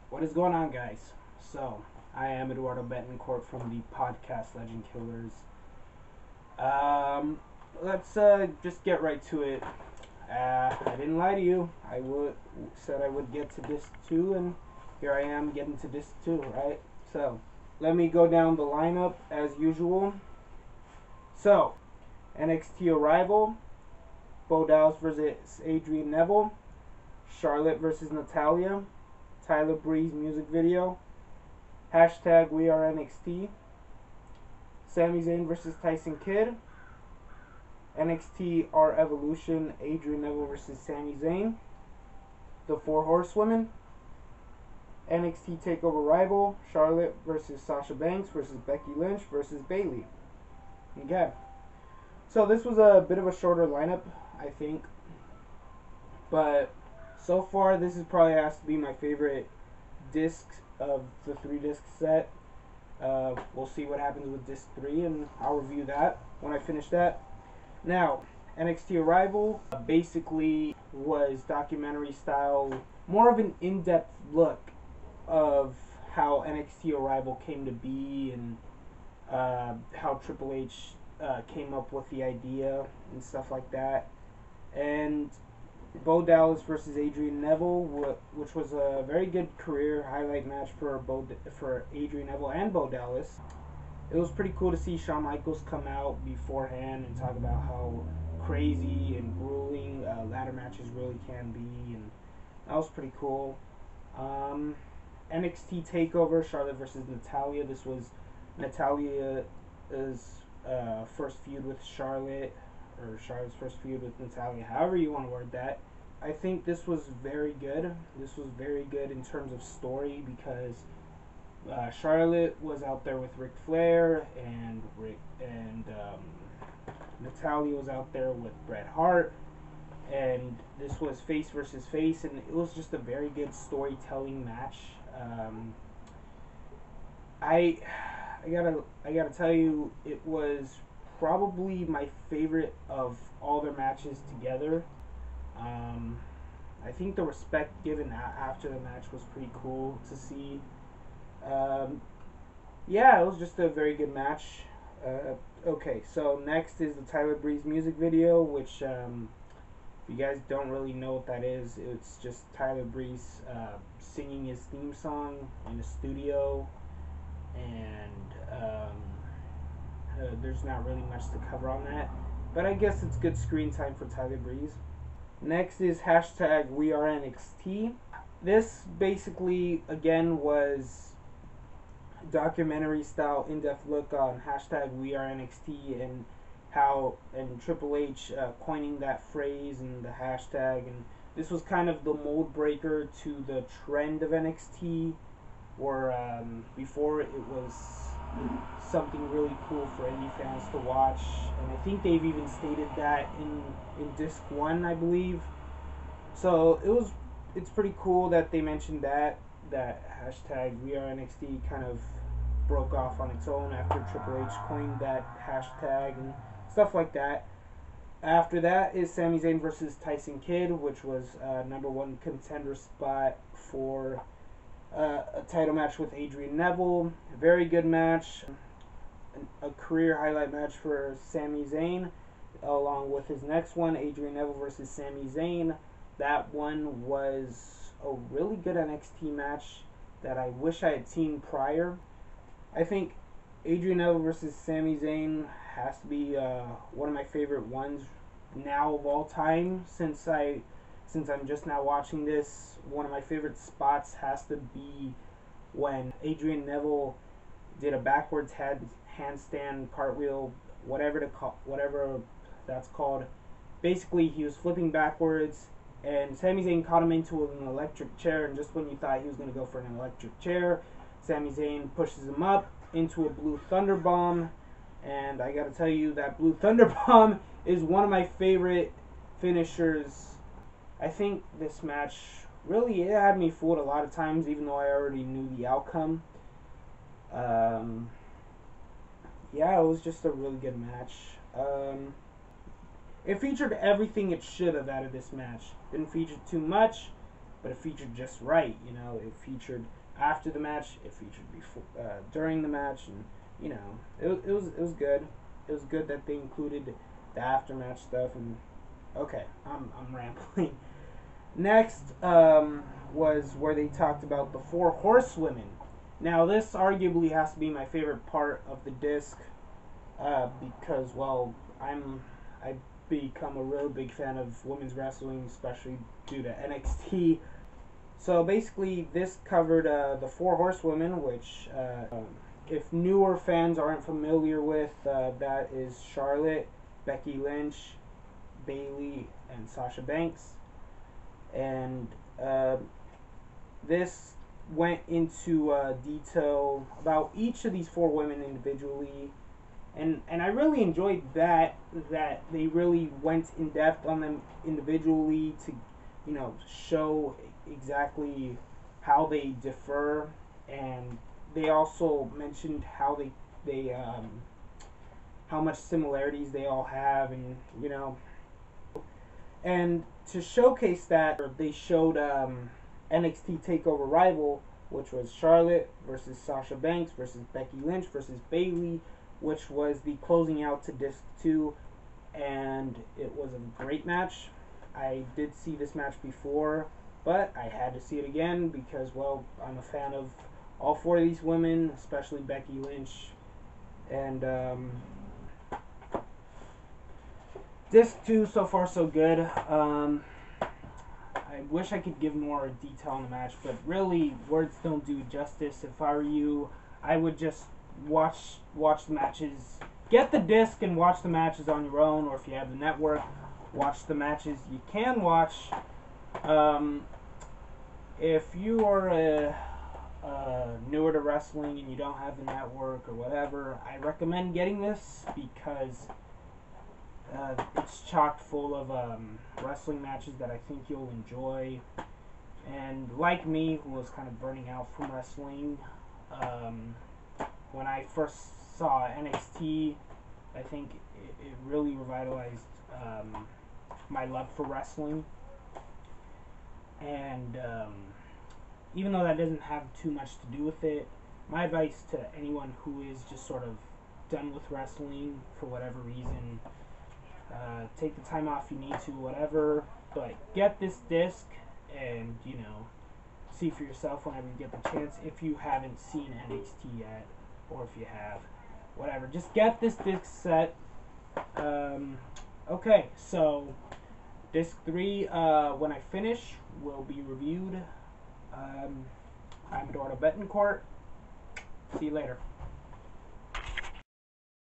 What is going on, guys? So, I am Eduardo Betancourt from the podcast Legend Killers. Let's just get right to it. I didn't lie to you. Said I would get to disc 2, and here I am getting to disc 2, right? So, let me go down the lineup as usual. So, NXT Arrival, Bo Dallas versus Adrian Neville, Charlotte versus Natalya, Tyler Breeze music video, hashtag We Are NXT, Sami Zayn versus Tyson Kidd, NXT Our Evolution, Adrian Neville versus Sami Zayn, the Four Horsewomen, NXT TakeOver Rival, Charlotte versus Sasha Banks versus Becky Lynch versus Bayley. Okay, so this was a bit of a shorter lineup, I think, but so far this is probably has to be my favorite disc of the 3-disc set. We'll see what happens with disc 3, and I'll review that when I finish that. Now, NXT Arrival basically was documentary style, more of an in-depth look of how NXT Arrival came to be, and how Triple H came up with the idea and stuff like that. And Bo Dallas versus Adrian Neville, which was a very good career highlight match for Adrian Neville and Bo Dallas. It was pretty cool to see Shawn Michaels come out beforehand and talk about how crazy and grueling ladder matches really can be, and that was pretty cool. NXT TakeOver, Charlotte versus Natalya. This was Natalya's first feud with Charlotte, or Charlotte's first feud with Natalya, however you want to word that. I think this was very good. This was very good in terms of story, because Charlotte was out there with Ric Flair, and Natalya was out there with Bret Hart, and this was face versus face, and it was just a very good storytelling match. I gotta tell you, it was probably my favorite of all their matches together. I think the respect given after the match was pretty cool to see. Yeah, it was just a very good match. Okay, so next is the Tyler Breeze music video, which, if you guys don't really know what that is, it's just Tyler Breeze singing his theme song in a studio, and there's not really much to cover on that, but I guess it's good screen time for Tyler Breeze. Next is hashtag We Are NXT. This basically, again, was documentary style in-depth look on hashtag We Are NXT, and Triple H coining that phrase and the hashtag, and this was kind of the mold breaker to the trend of NXT, where before it was something really cool for indie fans to watch, and I think they've even stated that in disc 1, I believe. So it's pretty cool that they mentioned that hashtag We Are NXT kind of broke off on its own after Triple H coined that hashtag and stuff like that. After that is Sami Zayn versus Tyson Kidd, which was #1 contender spot for a title match with Adrian Neville. A very good match. A career highlight match for Sami Zayn, along with his next one, Adrian Neville versus Sami Zayn. That one was a really good NXT match that I wish I had seen prior. I think Adrian Neville versus Sami Zayn has to be one of my favorite ones now of all time. Since I'm just now watching this, one of my favorite spots has to be when Adrian Neville did a backwards handstand cartwheel, whatever that's called. Basically, he was flipping backwards, and Sami Zayn caught him into an electric chair, and just when you thought he was going to go for an electric chair, Sami Zayn pushes him up into a Blue Thunder Bomb, and I gotta tell you, that Blue Thunder Bomb is one of my favorite finishers. I think this match really, it had me fooled a lot of times, even though I already knew the outcome. Yeah, it was just a really good match. It featured everything it should have out of this match. Didn't feature too much, but it featured just right. You know, it featured after the match, it featured before, during the match, and you know, it was good. It was good that they included the aftermatch stuff. And okay, I'm rambling. Next was where they talked about the Four Horsewomen. Now this arguably has to be my favorite part of the disc because, well, I've become a real big fan of women's wrestling, especially due to NXT. So basically, this covered the Four Horsewomen, which, if newer fans aren't familiar with, that is Charlotte, Becky Lynch, Bayley, and Sasha Banks. And this went into detail about each of these four women individually. And I really enjoyed that they really went in depth on them individually to, you know, show exactly how they differ, and they also mentioned how they how much similarities they all have, and you know, and to showcase that, they showed NXT Takeover Rival, which was Charlotte versus Sasha Banks versus Becky Lynch versus Bayley, which was the closing out to Disc 2, and it was a great match. I did see this match before, but I had to see it again because, well, I'm a fan of all four of these women, especially Becky Lynch. And Disc 2, so far so good. I wish I could give more detail on the match, but really, words don't do justice. If I were you, I would just watch the matches. Get the disc and watch the matches on your own, or if you have the network, watch the matches you can watch. If you are newer to wrestling and you don't have the network or whatever, I recommend getting this because it's chock full of wrestling matches that I think you'll enjoy. And like me, who was kind of burning out from wrestling, when I first saw NXT, I think it really revitalized my love for wrestling. And even though that doesn't have too much to do with it, my advice to anyone who is just sort of done with wrestling for whatever reason, take the time off you need to, whatever, but get this disc and, you know, see for yourself whenever you get the chance if you haven't seen NXT yet, or if you have, whatever. Just get this disc set. Okay, so disc 3, when I finish, will be reviewed. I'm Eduardo Betancourt. See you later.